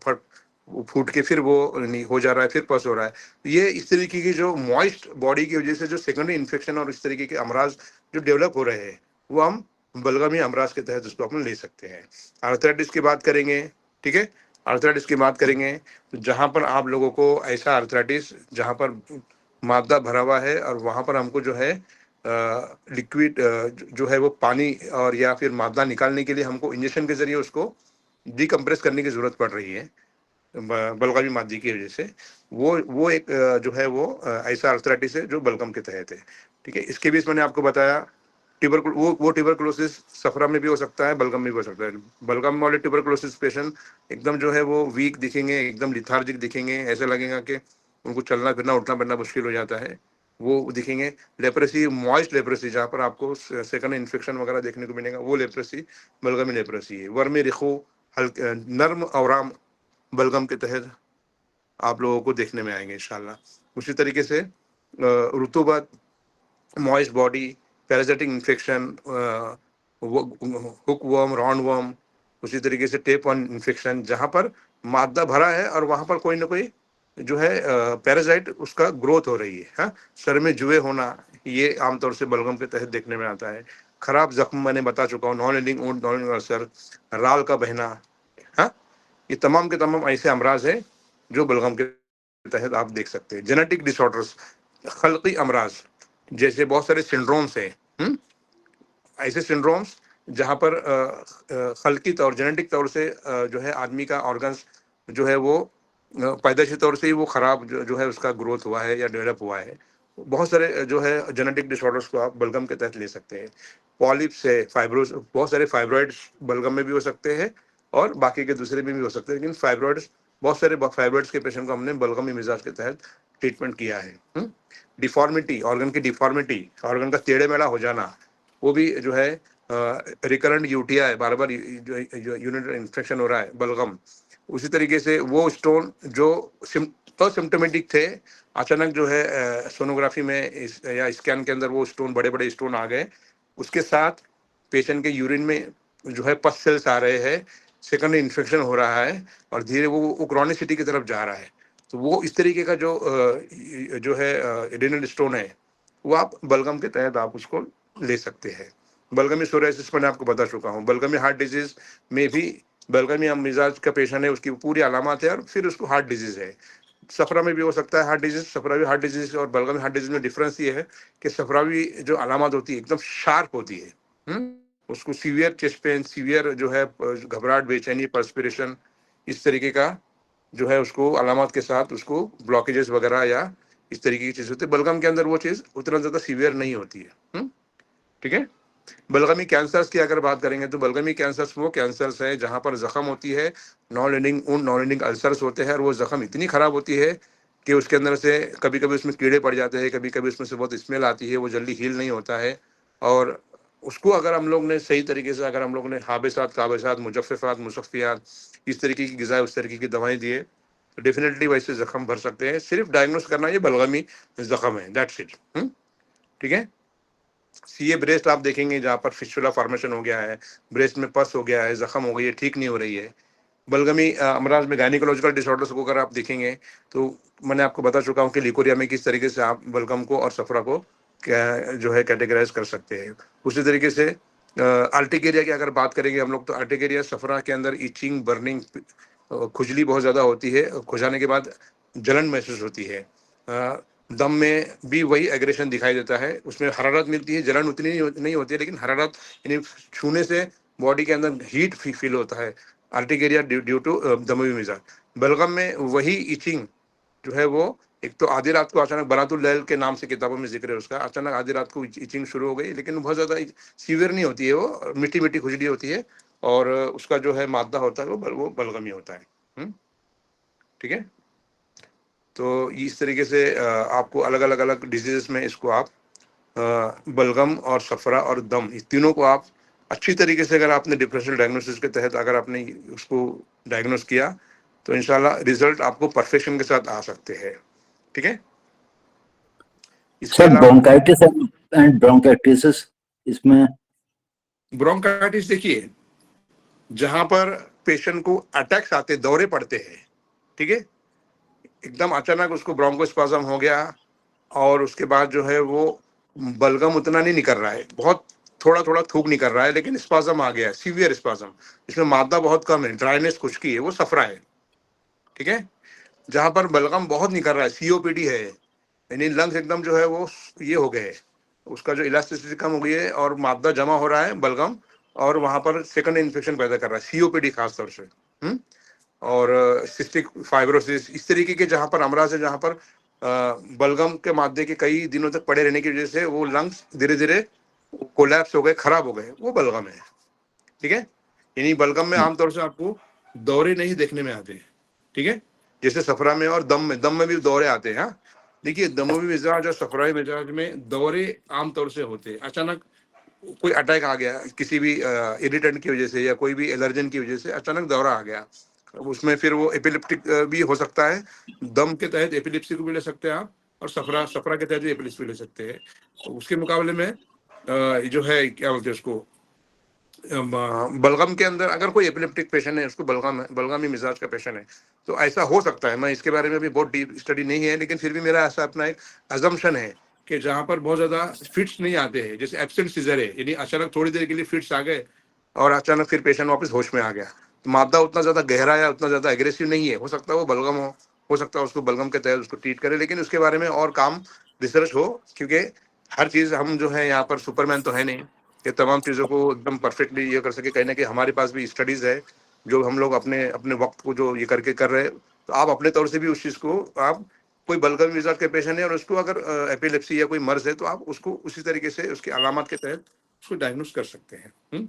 फूट के फिर वो नहीं हो जा रहा है, फिर पस हो रहा है। ये इस तरीके की जो मॉइस्ट बॉडी की वजह से जो सेकेंडरी इन्फेक्शन और इस तरीके के अमराज जो डेवलप हो रहे हैं, वो हम बलगमी अमराज के तहत उसको अपन ले सकते हैं। आर्थराइटिस की बात करेंगे, ठीक है, आर्थराइटिस की बात करेंगे तो जहाँ पर आप लोगों को ऐसा आर्थराइटिस जहाँ पर मादा भरा हुआ है और वहाँ पर हमको जो है लिक्विड जो है वो पानी और या फिर मादा निकालने के लिए हमको इंजेक्शन के जरिए उसको डिकम्प्रेस करने की जरूरत पड़ रही है बलगमी मादी की वजह से, वो एक जो है वो ऐसा आर्थराइटिस है जो बलगम के तहत है। ठीक है, इसके बीच मैंने आपको बताया वो ट्यूबरकुलोसिस सफरा में भी हो सकता है, बलगम में भी हो सकता है। बलगम वाले ट्यूबरकुलोसिस पेशेंट एकदम जो है वो वीक दिखेंगे, एकदम लिथार्जिक दिखेंगे, ऐसा लगेगा कि उनको चलना फिरना उठना बैठना मुश्किल हो जाता है, वो दिखेंगे। लेप्रेसी, मॉइस्ट लेप्रेसी, जहाँ पर आपको सेकंड इन्फेक्शन वगैरह देखने को मिलेगा, वो लेप्रेसी बलगमी लेप्रेसी है। वर्मी रिखो, हल्के नर्म और बलगम के तहत आप लोगों को देखने में आएंगे इंशाल्लाह। उसी तरीके से रुतूबत, moist body, parasitic infection, hook worm, round worm, उसी तरीके से टेप वन इन्फेक्शन, जहाँ पर मादा भरा है और वहाँ पर कोई ना कोई जो है पैरासाइट उसका ग्रोथ हो रही है। हाँ, सर में जुए होना, ये आमतौर से बलगम के तहत देखने में आता है। खराब जख्म मैंने बता चुका हूँ, non healing wound, non healing ulcer, राल का बहना। हाँ, ये तमाम के तमाम ऐसे अमराज है जो बलगम के तहत आप देख सकते हैं। जेनेटिक डिसऑर्डर्स, खलकी अमराज, जैसे बहुत सारे सिंड्रोम्स हैं, ऐसे सिंड्रोम्स जहाँ पर खलकी तौर, जेनेटिक तौर से जो है आदमी का ऑर्गन्स जो है वो पैदाइशी तौर से ही वो खराब जो है उसका ग्रोथ हुआ है या डेवलप हुआ है। बहुत सारे जो है जेनेटिक डिसऑर्डर्स को आप बलगम के तहत ले सकते हैं। पॉलिप्स है, फाइब्रोस, बहुत सारे फाइब्रॉइड्स बलगम में भी हो सकते हैं और बाकी के दूसरे में भी हो सकते हैं, लेकिन फाइब्रॉइड्स, बहुत सारे फाइब्रॉइड्स के पेशेंट को हमने बलगमी मिजाज के तहत ट्रीटमेंट किया है। डिफॉर्मिटी, ऑर्गन की डिफॉर्मिटी, ऑर्गन का टेढ़े मेढ़ा हो जाना, वो भी जो है रिकरेंट यूटिया है, बार बार यूनिट इन्फेक्शन हो रहा है, बलगम। उसी तरीके से वो स्टोन जो सिम्टोमेटिक थे, अचानक जो है सोनोग्राफी में या स्कैन के अंदर वो स्टोन, बड़े बड़े स्टोन आ गए, उसके साथ पेशेंट के यूरिन में जो है पस सेल्स आ रहे हैं, सेकेंडरी इन्फेक्शन हो रहा है और धीरे वो क्रॉनिसिटी की तरफ जा रहा है, तो वो इस तरीके का जो है एडिनल स्टोन है, वो आप बलगम के तहत आप उसको ले सकते हैं। बलगमी सोराइसिस मैंने आपको बता चुका हूँ। बलगमी हार्ट डिजीज में भी बलगमी मिजाज का पेशेंट है, उसकी पूरी अलामत है और फिर उसको हार्ट डिजीज है। सफरा में भी हो सकता है हार्ट डिजीज, सफरावी हार्ट डिजीज और बलगमी हार्ट डिजीज में डिफरेंस ये है कि सफरावी जो अलामत होती है एकदम शार्प होती है। उसको सीवियर चेस्ट पेन, सीवियर जो है घबराहट, बेचैनी, पर्सपिरेशन, इस तरीके का जो है उसको अलामत के साथ उसको ब्लॉकेजेस वगैरह या इस तरीके की चीज़ होती है। बलगम के अंदर वो चीज़ उतना ज़्यादा सीवियर नहीं होती है। ठीक है। बलगमी कैंसर्स की अगर बात करेंगे तो बलगमी कैंसर्स वो कैंसर्स है जहां पर जख्म होती है, नॉन लीडिंग अल्सर्स होते हैं, और वो जख्म इतनी खराब होती है कि उसके अंदर से कभी कभी उसमें कीड़े पड़ जाते हैं, कभी कभी उसमें से बहुत स्मेल आती है, वो जल्दी हील नहीं होता है। और उसको अगर हम लोग ने सही तरीके से, अगर हम लोग ने हाबेसात काबेसात मुजफ्फिफात मुसफ़ियात इस तरीके की ग़िज़ा उस तरीके की दवाएं दिए तो डेफिनेटली वैसे जख्म भर सकते हैं। सिर्फ डायग्नोस करना ये बलगमी जख्म है, दैट्स इट। ठीक है। सीए ब्रेस्ट आप देखेंगे जहाँ पर फिस्टुला फॉर्मेशन हो गया है, ब्रेस्ट में पस हो गया है, जख्म हो गई है, ठीक नहीं हो रही है। बलगमी अमराज में गायनिकोलॉजिकल डिसऑर्डर्स को अगर आप देखेंगे तो मैंने आपको बता चुका हूँ कि लिकोरिया में किस तरीके से आप बलगम को और सफरा को क्या जो है कैटेगराइज कर सकते हैं। उसी तरीके से आर्टिकेरिया की अगर बात करेंगे हम लोग तो आर्टिकेरिया सफरा के अंदर इचिंग, बर्निंग, खुजली बहुत ज़्यादा होती है, खुजाने के बाद जलन महसूस होती है। दम में भी वही एग्रेशन दिखाई देता है, उसमें हरारत मिलती है, जलन उतनी नहीं होती है, लेकिन हरारत यानी छूने से बॉडी के अंदर हीट फील होता है। आर्टिकेरिया ड्यू टू दमवी मिजाज। बलगम में वही इचिंग जो है वो एक तो आधी रात को अचानक बरातुल लैल के नाम से किताबों में जिक्र है उसका, अचानक आधी रात को इचिंग शुरू हो गई, लेकिन बहुत ज़्यादा सीवियर नहीं होती है, वो मीठी मीठी खुजली होती है, और उसका जो है मादा होता है वो बलगमी होता है। ठीक है। तो इस तरीके से आपको अलग अलग अलग डिजीजेस में इसको आप बलगम और सफरा और दम इस तीनों को आप अच्छी तरीके से अगर आपने डिफरेंशियल डायग्नोसिस के तहत अगर आपने उसको डायग्नोस किया तो इंशाल्लाह रिजल्ट आपको परफेक्शन के साथ आ सकते हैं। ठीक है। इसके सर अलावा ब्रोंकाइटिस एंड ब्रोंकाइटिस इसमें ब्रोंकाइटिस देखिए, जहां पर पेशेंट को अटैक्स आते, दौरे पड़ते हैं, ठीक है, एकदम अचानक उसको ब्रोंकोस्पाज्म हो गया और उसके बाद जो है वो बलगम उतना नहीं निकल रहा है, बहुत थोड़ा थोड़ा थूक निकल रहा है, लेकिन स्पाज्म आ गया है, सीवियर स्पाज्म, इसमें मादा बहुत कम है, ड्राइनेस खुश्की है, वो सफरा है। ठीक है। जहां पर बलगम बहुत निकल रहा है, सीओपीडी है, यानी लंग्स एकदम जो है वो ये हो गए, उसका जो इलास्टिसिटी कम हो गई है और मादा जमा हो रहा है बलगम, और वहां पर सेकंड इन्फेक्शन पैदा कर रहा है, सीओपीडी खास तौर से। और सिस्टिक फाइब्रोसिस इस तरीके के जहां पर अमराज है, जहां पर बलगम के मादे के कई दिनों तक पड़े रहने की वजह से वो लंग्स धीरे धीरे कोलैप्स हो गए, खराब हो गए, वो बलगम है। ठीक है। यानी बलगम में आमतौर से आपको दौरे नहीं देखने में आते। ठीक है। जैसे सफरा में और दम में भी दौरे आते हैं। हाँ, देखिए दमवी मिजाज और सफराई मिजाज में दौरे आमतौर से होते हैं। अचानक कोई अटैक आ गया किसी भी इरिटेंट की वजह से या कोई भी एलर्जन की वजह से, अचानक दौरा आ गया, उसमें फिर वो एपिलेप्टिक भी हो सकता है। दम के तहत एपिलिप्सी को भी ले सकते हैं आप, और सफरा सफरा के तहत भी एपिलिप्सी ले सकते हैं। उसके मुकाबले में जो है क्या बोलते हैं उसको, बलगम के अंदर अगर कोई एपिलेप्टिक पेशेंट है, उसको बलगम है, बलगमी मिजाज का पेशेंट है, तो ऐसा हो सकता है। मैं इसके बारे में भी बहुत डीप स्टडी नहीं है, लेकिन फिर भी मेरा ऐसा अपना एक अजम्पशन है कि जहाँ पर बहुत ज्यादा फिट्स नहीं आते हैं, जैसे एब्सेंट सीजर है, यानी अचानक थोड़ी देर के लिए फिट्स आ गए और अचानक फिर पेशेंट वापस होश में आ गया, तो मादा उतना ज्यादा गहरा या उतना ज्यादा एग्रेसिव नहीं है, हो सकता है वो बलगम हो सकता है उसको बलगम के तहत उसको ट्रीट करें, लेकिन उसके बारे में और काम रिसर्च हो, क्योंकि हर चीज हम जो है यहाँ पर सुपरमैन तो है नहीं कि तमाम चीज़ों को एकदम परफेक्टली ये कर सके। कहीं ना कहीं हमारे पास भी स्टडीज़ है जो हम लोग अपने अपने वक्त को जो ये करके कर रहे हैं, तो आप अपने तौर से भी उस चीज़ को आप कोई बलगम मिजाज के पेशेंट है और उसको अगर एपिलेप्सी या कोई मर्ज है तो आप उसको उसी तरीके से उसकी अलामत के तहत उसको डायग्नोस कर सकते हैं।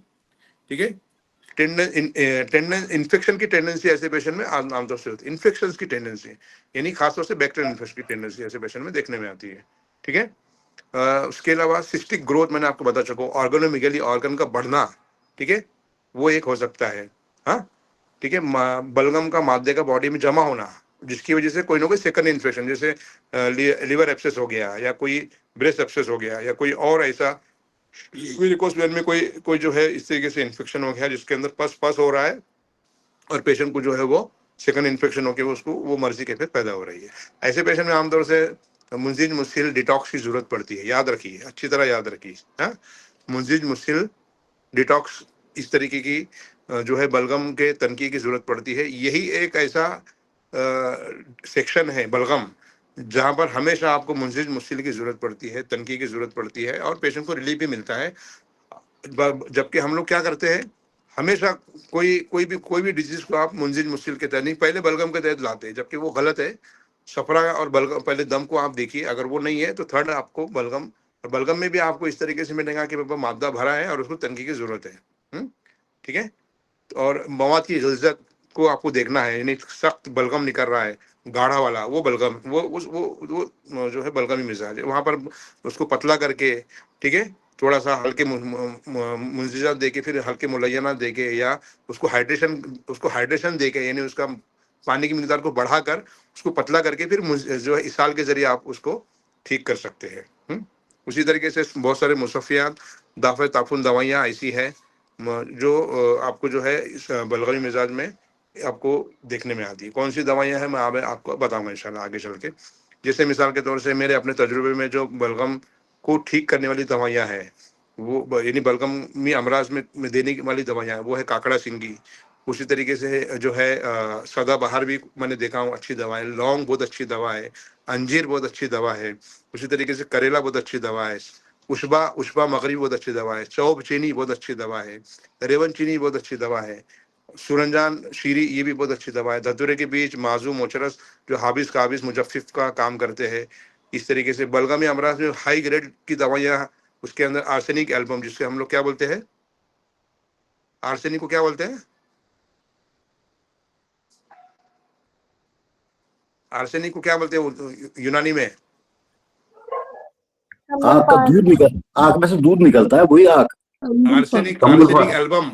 ठीक है। टेंडेंस इन्फेक्शन की टेंडेंसी ऐसे पेशेंट में आमतौर से होती है, इन्फेक्शन की टेंडेंसी, यानी खासतौर से बैक्टीरियल इन्फेक्शन की टेंडेंसी ऐसे पेशेंट में देखने में आती है। ठीक है। उसके अलावा सिस्टिक ग्रोथ मैंने आपको बता चुका हूँ, ऑर्गेनोमेगाली ऑर्गन का बढ़ना, ठीक है, वो एक हो सकता है। हाँ, ठीक है। बलगम का मादे का बॉडी में जमा होना, जिसकी वजह से कोई ना कोई सेकंड इन्फेक्शन, जैसे लिवर एब्सेस हो गया या कोई ब्रेस्ट एब्सेस हो गया या कोई और ऐसा वेरिकोस वेन में कोई कोई जो है इस तरीके से इन्फेक्शन हो गया जिसके अंदर पस पस हो रहा है, और पेशेंट को जो है वो सेकंड इन्फेक्शन होकर उसको वो मर्जी कैफियत पैदा हो रही है। ऐसे पेशेंट में आमतौर से मुंजिज मुस्सिल डिटॉक्स की जरूरत पड़ती है, याद रखिए, अच्छी तरह याद रखिए। हाँ, मुंजिज मुस्सिल डिटॉक्स इस तरीके की जो है बलगम के तनकी की जरूरत पड़ती है। यही एक ऐसा सेक्शन है बलगम जहां पर हमेशा आपको मुंजिज मुस्सिल की जरूरत पड़ती है, तनकी की जरूरत पड़ती है, और पेशेंट को रिलीफ भी मिलता है। जबकि हम लोग क्या करते हैं, हमेशा कोई भी डिजीज को आप मुंजिल मुश्किल के तहत नहीं, पहले बलगम के तहत लाते हैं, जबकि वो गलत है। सफरा और बलगम, पहले दम को आप देखिए, अगर वो नहीं है तो थर्ड आपको बलगम, और बलगम में भी आपको इस तरीके से मिलेगा कि बाबा मादा भरा है और उसको तंगी की जरूरत है। ठीक है। और मवाद की गिल्ज़त को आपको देखना है, यानी सख्त बलगम निकल रहा है, गाढ़ा वाला, वो बलगम, वो जो है बलगमी मिजाज है। वहाँ पर उसको पतला करके, ठीक है, थोड़ा सा हल्के मुंजिजात दे के, फिर हल्के मुलैना दे के, या उसको हाइड्रेशन दे के, यानी उसका पानी की मिकदार को बढ़ाकर उसको पतला करके, फिर जो है इसाल के जरिए आप उसको ठीक कर सकते हैं। उसी तरीके से बहुत सारे मुसफ़ियात, दाफ़े ताफुन दवाइयाँ ऐसी है जो आपको जो है इस बलगमी मिजाज में आपको देखने में आती है। कौन सी दवाइयाँ हैं, मैं आपको बताऊंगा इंशाल्लाह आगे चल के। जैसे मिसाल के तौर से मेरे अपने तजुर्बे में जो बलगम को ठीक करने वाली दवाइयाँ हैं, वो यानी बलगमी अमराज में देने वाली दवाइयाँ, वो है काकड़ा सिंगी। उसी तरीके से जो है सदाबहार भी मैंने देखा हूँ, अच्छी दवा है। लौंग बहुत अच्छी दवा है। अंजीर बहुत अच्छी दवा है। उसी तरीके से करेला बहुत अच्छी दवा है। उशबा उशबा मगरबी बहुत अच्छी दवा है। चौब चीनी बहुत अच्छी दवा है। रेवन चीनी बहुत अच्छी दवा है। सुरंजान शीरी, ये भी बहुत अच्छी दवा है। धतूरे के बीज, माजू, मोचरस, जो हाबिस काबिस मुजफ्फिफ का काम करते हैं। इस तरीके से बलगमी अमराज में हाई ग्रेड की दवाइयाँ, उसके अंदर आर्सेनिक एल्बम, जिससे हम लोग क्या बोलते हैं, आर्सेनिक को क्या बोलते हैं, आर्सेनिक को क्या बोलते हैं यूनानी में? आग का दूध निकल, आग में से दूध निकलता है, वही आग। Arsenic, arsenic album.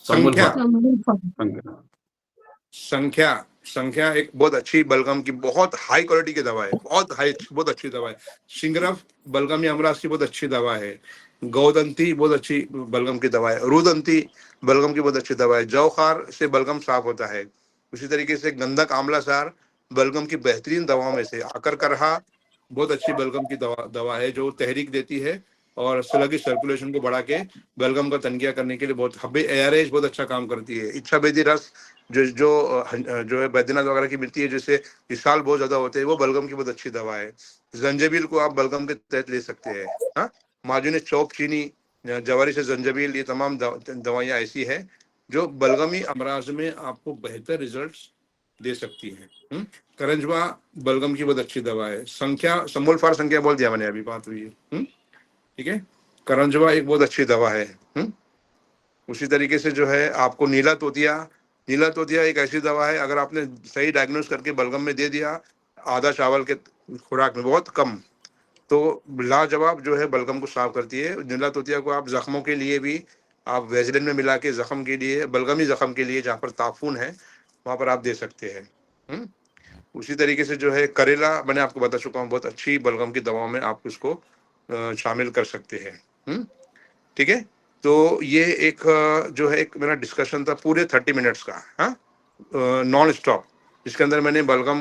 संख्या, संख्या संख्या एक बहुत अच्छी बलगम की, बहुत हाई क्वालिटी की दवा है, बहुत अच्छी दवा है। शिंगरफ बलगमी अमराज की बहुत अच्छी दवा है। गौदंती बहुत अच्छी बलगम की दवा है। रुदंती बलगम की बहुत अच्छी दवा है। जौखार से बलगम साफ होता है। उसी तरीके से गंधक आंवला सार बलगम की बेहतरीन दवाओं में से। आकर करहा बहुत अच्छी बलगम की दवा है, जो तहरीक देती है और स्लगिश सर्कुलेशन को बढ़ा के बलगम का तनकिया करने के लिए बहुत, हब्बे एआरएच बहुत अच्छा काम करती है। इच्छा बेदी रस जो है बैद्यनाथ वगैरह की मिलती है, जिससे इसाल बहुत ज्यादा होते हैं, वो बलगम की बहुत अच्छी दवा है। जंजबील को आप बलगम के तहत ले सकते हैं। हाँ, माजुन चौक चीनी, जवारी से जंजबील, ये तमाम दवाइयाँ ऐसी है जो बलगमी अमराज में आपको बेहतर रिजल्ट्स दे सकती हैं। करंजवा बलगम की बहुत अच्छी दवा है। संख्या, समूल फार संख्या बोल दिया मैंने, अभी बात हुई है। ठीक है। करंजवा एक बहुत अच्छी दवा है। उसी तरीके से जो है आपको नीला तोतिया एक ऐसी दवा है, अगर आपने सही डायग्नोस करके बलगम में दे दिया, आधा चावल के खुराक में, बहुत कम, तो लाजवाब जो है बलगम को साफ करती है। नीला तोतिया को आप जख्मों के लिए भी, आप वेजलिन में मिला के जख्म के लिए, बलगमी जख्म के लिए जहाँ पर ताफून है, वहाँ पर आप दे सकते हैं। उसी तरीके से जो है करेला, मैंने आपको बता चुका हूँ, बहुत अच्छी बलगम की दवाओं में आप उसको शामिल कर सकते हैं। ठीक है। तो ये एक जो है एक मेरा डिस्कशन था पूरे 30 मिनट्स का, हाँ, नॉन स्टॉप, जिसके अंदर मैंने बलगम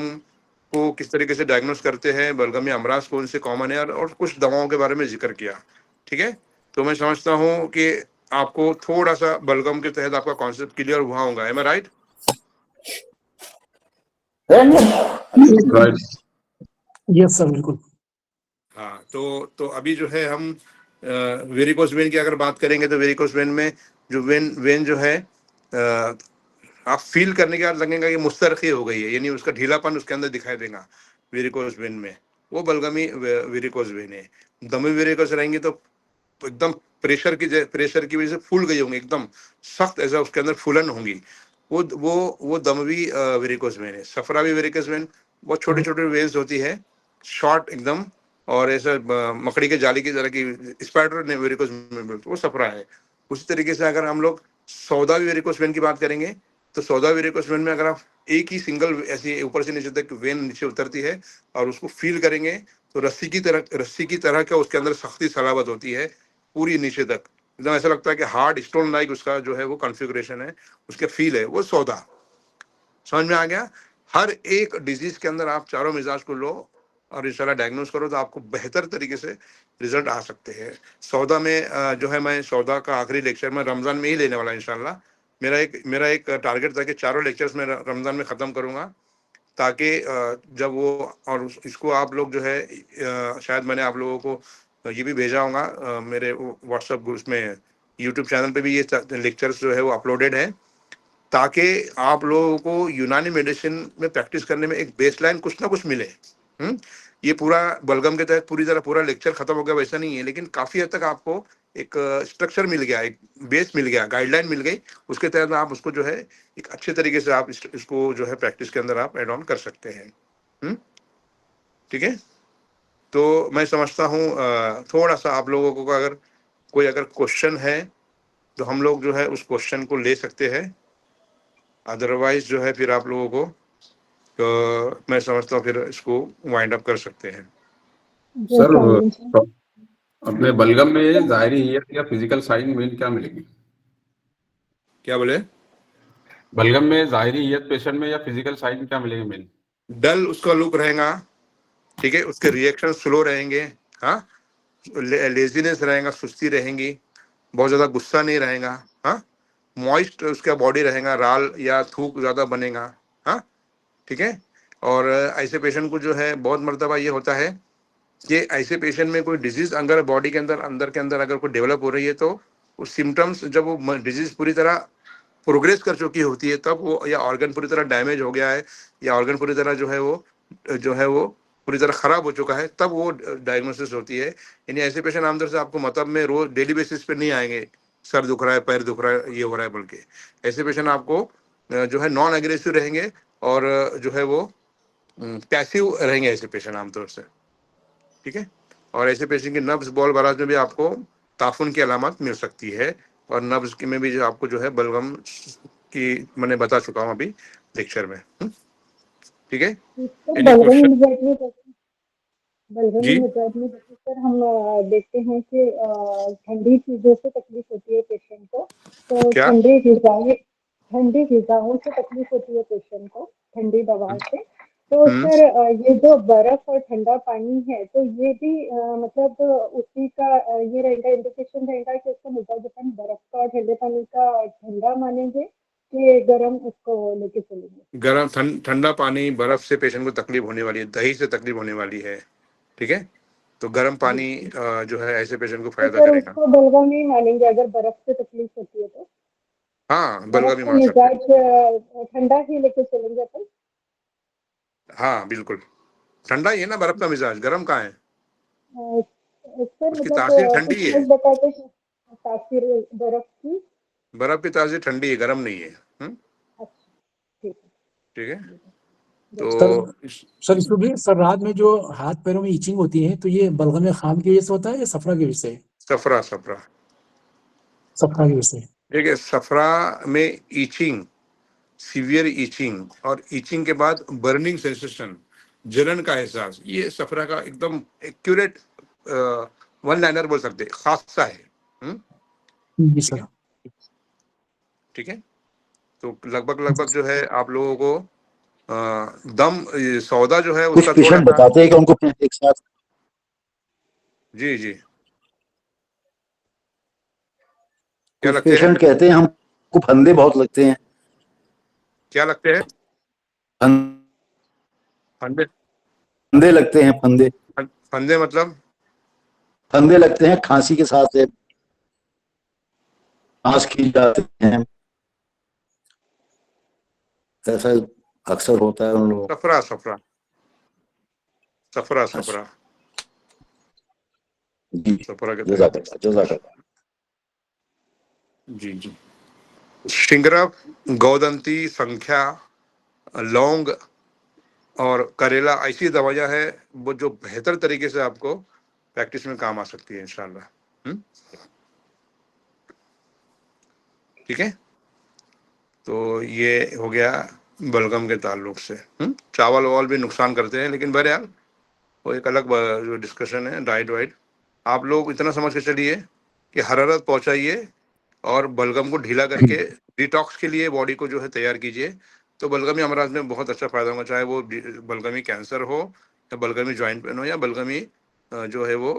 को किस तरीके से डायग्नोस करते हैं, बलगमी अमराज कौन से कॉमन है, और कुछ दवाओं के बारे में जिक्र किया। ठीक है। तो मैं समझता हूँ कि आपको थोड़ा सा बलगम के तहत आपका कॉन्सेप्ट क्लियर हुआ होगा। एम आई राइट? यस सर, बिल्कुल। हाँ, तो अभी जो है हम वेरिकोस वेन की अगर बात करेंगे, तो वेरिकोस वेन में जो वेन जो है आप फील करने के बाद लगेगा कि मुस्तरखी हो गई है, यानी उसका ढीलापन उसके अंदर दिखाई देगा वेरिकोस वेन में, वो बलगमी वेरिकोस वेन है। दमी वेरिकोस रहेंगी तो एकदम प्रेशर की वजह से फूल गई होंगी, एकदम सख्त, ऐसा उसके अंदर फूलन होंगी, वो दमवी वेरिकोस वेन है। सफरावी वेरिकोस वेन बहुत छोटे छोटे वेन्स होती है, शॉर्ट एकदम, और ऐसा मकड़ी के जाली की तरह की, स्पाइडर ने वेरिकोस वेन, वो सफरा है। उसी तरीके से अगर हम लोग सौदावी वेरिकोस वेन की बात करेंगे, तो सौदावी वेरिकोस वेन में अगर आप एक ही सिंगल ऐसी ऊपर से नीचे तक वेन नीचे उतरती है और उसको फील करेंगे, तो रस्सी की तरह का उसके अंदर सख्ती सलाबत होती है पूरी नीचे तक, एकदम ऐसा लगता है कि हार्ड स्टोन लाइक उसका जो है वो कॉन्फ़िगरेशन है, उसके फील है, वो सौदा। समझ में आ गया? हर एक डिजीज के अंदर आप चारों मिजाज को लो और इंशाल्लाह डायग्नोस करो, तो आपको बेहतर तरीके से रिजल्ट आ सकते हैं। सौदा में जो है, मैं सौदा का आखिरी लेक्चर मैं रमज़ान में ही लेने वाला इंशाल्लाह। मेरा एक टारगेट था कि चारों लेक्चर्स मैं रमज़ान में ख़त्म करूँगा, ताकि जब वो, और इसको आप लोग जो है शायद मैंने आप लोगों को ये भी भेजा होगा मेरे व्हाट्सएप ग्रुप में, यूट्यूब चैनल पे भी ये लेक्चर्स जो है वो अपलोडेड है, ताकि आप लोगों को यूनानी मेडिसिन में प्रैक्टिस करने में एक बेसलाइन कुछ ना कुछ मिले। ये पूरा बलगम के तहत पूरी तरह पूरा लेक्चर खत्म हो गया वैसा नहीं है, लेकिन काफी हद तक आपको एक स्ट्रक्चर मिल गया, एक बेस मिल गया, गाइडलाइन मिल गई। उसके तहत आप उसको जो है एक अच्छे तरीके से आप इसको जो है प्रैक्टिस के अंदर आप एड ऑन कर सकते हैं। ठीक है, तो मैं समझता हूँ थोड़ा सा आप लोगों को अगर कोई अगर क्वेश्चन है तो हम लोग जो है उस क्वेश्चन को ले सकते हैं, अदरवाइज जो है फिर आप लोगों को मैं समझता हूँ फिर इसको वाइंड अप कर सकते हैं। सर Yes, अपने बलगम में ज़ाहिरी हियत या फिजिकल साइन मेन क्या मिलेगी? क्या बोले? बलगम में ज़ाहिरी हियत पेशेंट में या फिजिकल साइन क्या मिलेंगे मेन? डल उसका लुक रहेगा, ठीक है, उसके रिएक्शन स्लो रहेंगे, हाँ, लेजीनेस रहेगा, सुस्ती रहेंगी, बहुत ज्यादा गुस्सा नहीं रहेगा, हाँ, मॉइस्ट उसका बॉडी रहेगा, राल या थूक ज्यादा बनेगा, हाँ, ठीक है। और ऐसे पेशेंट को जो है बहुत मर्तबा ये होता है कि ऐसे पेशेंट में कोई डिजीज अगर बॉडी के अंदर अगर कोई डेवलप हो रही है तो उस सिम्टम्स जब वो डिजीज पूरी तरह प्रोग्रेस कर चुकी होती है तब वो, या ऑर्गन पूरी तरह डैमेज हो गया है, या ऑर्गन पूरी तरह जो है वो पूरी तरह खराब हो चुका है, तब वो डायग्नोसिस होती है। यानी ऐसे पेशेंट आमतौर से आपको मतलब में रोज डेली बेसिस पे नहीं आएंगे, सर दुख रहा है, पैर दुख रहा है, ये हो रहा है, बल्कि ऐसे पेशेंट आपको जो है नॉन एग्रेसिव रहेंगे और जो है वो पैसिव रहेंगे ऐसे पेशेंट आमतौर से, ठीक है। और ऐसे पेशेंट की नब्ज बॉल बराज में भी आपको ताफुन की अलामत मिल सकती है, और नब्ज की में भी जो आपको जो है बलगम की मैंने बता चुका हूँ अभी लेक्चर में। ठीक है, एनी बलगम क्वेश्चन? इमेज में बलगम जी, इमेज में सर हम देखते हैं कि ठंडी चीजों से तकलीफ होती है पेशेंट को, तो क्या? ठंडी गिजाओं से तकलीफ होती है पेशेंट को, ठंडी दवा से। तो हम्म सर ये जो बर्फ और ठंडा पानी है, तो ये भी मतलब उसी का ये रहेगा, इंडिकेशन रहेगा कि उसका मिजाजपन बर्फ का और ठंडे पानी का ठंडा मानेंगे कि गर्म उसको लेके चलेंगे? गर्म ठंडा पानी बर्फ से पेशेंट को तकलीफ होने वाली है, दही से तकलीफ होने वाली है, ठीक है, तो गर्म जी, पानी जो है ऐसे पेशेंट को तो फायदा सर करेगा। उसको बलगम नहीं मानेंगे अगर बर्फ से तकलीफ होती है तो? हाँ, बलगम बर्फ भी का मान सकते हैं। मिजाज ठंडा ही लेके चलेंगे अपन? हाँ बिल्कुल, ठंडा ही है ना बर्फ का मिजाज, गर्म कहाँ है, सर उसकी मतलब तासीर कुछ ठंडी है, लोग बताते हैं तासीर बर्फ की। बर्फ की तासीर ठंडी है, गर्म नहीं है। अच्छा, ठीक ठीक है, है। तो जैसे सर सर इसमें भी सर रात में जो हाथ पैरों में इचिंग होती है तो ये बलगम खाम की वजह से होता है या सफरा की वजह से? सफरा सफरा, सफरा की वजह से। ठीक है, सफरा में ईचिंग, सीवियर ईचिंग, और ईचिंग के बाद बर्निंग सेंसेशन, जलन का एहसास, ये सफरा का एकदम एक्यूरेट वन लाइनर बोल सकते हैं, खासा है। जी ठीक है, सर। ठीक है, तो लगभग लगभग जो है आप लोगों को दम ये सौदा जो है कुछ उसका थोड़ा पेशेंट सा। बताते हैं कि उनको एक साथ, जी जी, क्या कुछ लगते हैं? पेशेंट कहते हैं हमको फंदे बहुत लगते हैं। क्या लगते हैं? फंदे फंदे? लगते हैं, फंदे फंदे मतलब? फंदे लगते हैं, खांसी के साथ सांस खींच जाते हैं, ऐसा अक्सर होता है उन लोगों। सफरा सफरा सफरा अच्छा, सफरा जी, सफरा के तहत। जज़ाकल्लाह जज़ाकल्लाह। जी जी, शिंगरफ, गौदंती, संख्या, लौंग और करेला ऐसी दवाइयां हैं वो जो बेहतर तरीके से आपको प्रैक्टिस में काम आ सकती है इंशाल्लाह। ठीक है, तो ये हो गया बलगम के ताल्लुक से। चावल वावल भी नुकसान करते हैं, लेकिन बहरहाल वो एक अलग जो डिस्कशन है, डाइट वाइट। आप लोग इतना समझ के चलिए कि हरारत पहुंचाइए और बलगम को ढीला करके डिटॉक्स के लिए बॉडी को जो है तैयार कीजिए, तो बलगमी अमराज में बहुत अच्छा फायदा होगा, चाहे वो बलगमी कैंसर हो, या बलगमी ज्वाइंट पेन हो, या बलगमी जो है वो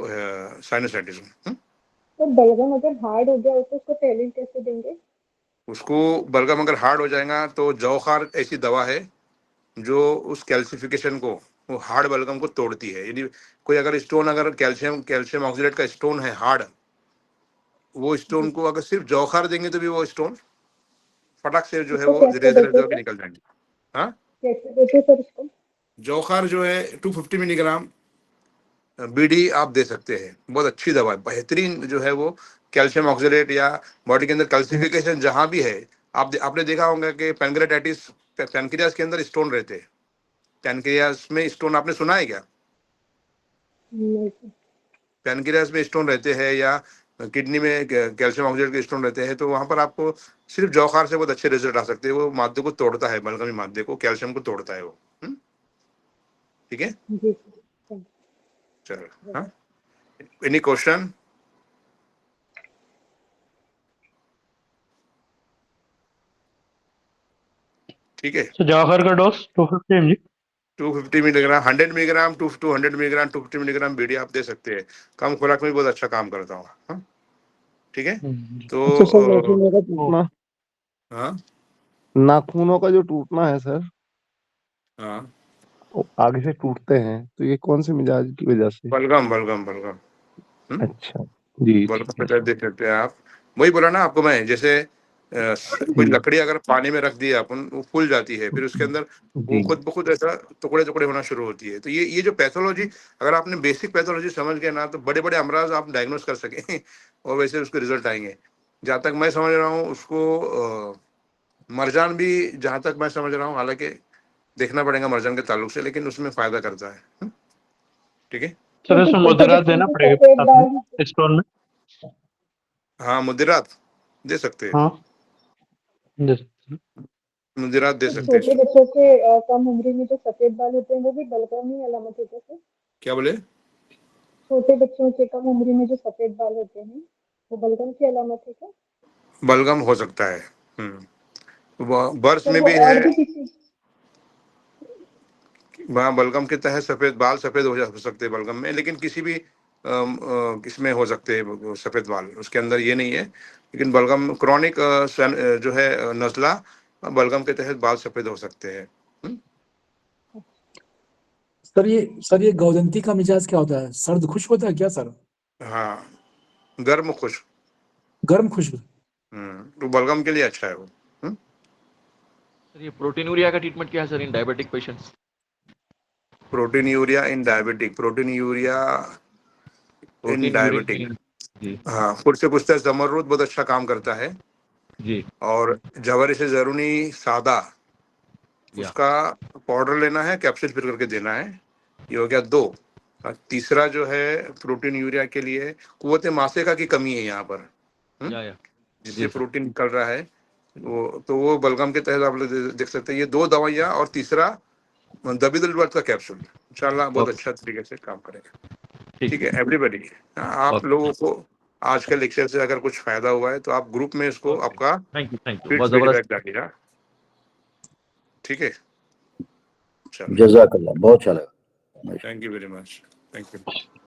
साइनसाइटिस हो। तो बलगम अगर हार्ड हो गया तो उसको टैनिंग कैसे देंगे? उसको बलगम अगर हार्ड हो जाएगा तो जौखार ऐसी दवा है जो उस कैल्सिफिकेशन को, वो हार्ड बलगम को तोड़ती है। यदि कोई अगर स्टोन, अगर कैल्शियम कैल्शियम ऑक्सीडेट का स्टोन है हार्ड, वो स्टोन को अगर सिर्फ जौखार देंगे तो भी वो स्टोन फटाक से जो है इसको वो कैसे धीरे धीरे देते जो हैं? निकल जाएंगे। हाँ, कैसे देते सर इसको? जौखार जो है 250 मिलीग्राम बीडी आप दे सकते हैं, बहुत अच्छी दवा है, बेहतरीन जो है वो कैल्शियम ऑक्सलेट या बॉडी के अंदर कैल्सिफिकेशन जहां भी है। आपने देखा होगा कि पैनक्रियाटाइटिस, पैनक्रियास के अंदर स्टोन रहते हैं, पैनक्रियास में स्टोन आपने सुना है क्या? नहीं सर। पैनक्रियास में स्टोन रहते हैं या किडनी में कैल्शियम ऑक्सलेट के स्टोन रहते हैं, तो वहां पर आपको सिर्फ जौखार से बहुत अच्छे रिजल्ट आ सकते हैं। वो मादे को तोड़ता है, बलगमी मादे को, कैल्शियम को तोड़ता है वो। ठीक है, जी सर, थैंक चलो। यू। हाँ, एनी क्वेश्चन? ठीक है, So जवाहर का dose 250 mg 250 milligram, 100 milligram, 200 milligram, 250 milligram BD आप दे सकते हैं। कम खुराक में भी बहुत अच्छा काम करता हूँ। हाँ, ठीक है। तो अच्छा सर, नाखूनों का टूटना, हाँ नाखूनों का जो टूटना है सर, हाँ, वो आगे से टूटते हैं, तो ये कौन से मिजाज की वजह से? बलगम बलगम बलगम। अच्छा, जी बलगम ठीक पे है दर्द सर। देख सकते हैं आप। वही बोला ना आपको मैं, जैसे कोई जी लकड़ी अगर पानी में रख दी अपन, वो फूल जाती है, फिर उसके अंदर वो जी खुद ब खुद ऐसा टुकड़े टुकड़े होना शुरू होती है। तो ये जो पैथोलॉजी, अगर आपने बेसिक पैथोलॉजी समझ गए ना, तो बड़े बड़े अमराज आप डायग्नोस कर सकें और वैसे उसके रिजल्ट आएंगे। जहाँ तक मैं समझ रहा हूँ उसको मरजान भी, जहाँ तक मैं समझ रहा हूँ, हालांकि देखना पड़ेगा मरजान के ताल्लुक से, लेकिन उसमें फायदा करता है। ठीक है। सर छोटे इसमें छोटे मुद्रा बच्चों देना के पड़ेगा सफेद साथ बाल, में स्टोन में। हाँ, मुदिरात दे सकते हैं, हाँ जैसे मुदिरात दे सकते छोटे हैं। बच्चों के कम उम्र में जो सफेद बाल होते हैं वो भी बलगम ही अलामत होता है सर? क्या बोले? छोटे बच्चों के कम उम्र में जो सफेद बाल होते हैं वो बलगम की अलामत है क्या? बलगम हो सकता है। बर्स सर में वो भी और है। भी किसी, वहाँ बलगम के तहत सफेद बाल सफेद हो सकते हैं बलगम में, लेकिन किसी भी इसमें हो सकते हैं वो सफेद बाल, उसके अंदर ये नहीं है। लेकिन बलगम क्रॉनिक जो है नज़ला, बलगम के तहत बाल सफेद हो सकते हैं। सर ये गौदंती का मिजाज क्या होता है? सर्द खुश होता है क्या सर? हाँ, गर्म खुश। गर्म खुश? तो बलगम के लिए अच्छा है वो। सर ये प्रोटीनूरिया का ट्रीटमेंट क्या है sir in diabetic patients? Proteinuria in diabetic, proteinuria in protein diabetic. Urea जी हाँ, खुद से पूछता है, जमर्रुद बहुत अच्छा काम करता है। जी और जवारी से जरूरी सादा, या उसका पाउडर लेना है, कैप्सूल फिल करके देना है। ये हो गया दो। और तीसरा जो है प्रोटीन यूरिया के लिए, कुव्वत मासेका की कमी है यहाँ पर, या जिससे जी सर प्रोटीन निकल रहा है। वो बलगम के तहत आप लोग देख सकते हैं, ये दो दवाइयाँ, और तीसरा दबिदुल वर्द का कैप्सूल, इंशाल्लाह बहुत ओके अच्छा तरीके से काम करेगा। ठीक ठीक है एवरीबॉडी। आप ओके लोगों को आज के लेक्चर से अगर कुछ फायदा हुआ है तो आप ग्रुप में इसको ओके आपका थैंक यू बहुत फीडबैक ज़बरदस्त। डालिएगा। ठीक है, चलो, जजाकल्ला, बहुत अच्छा लगा। Thank you very much, thank you.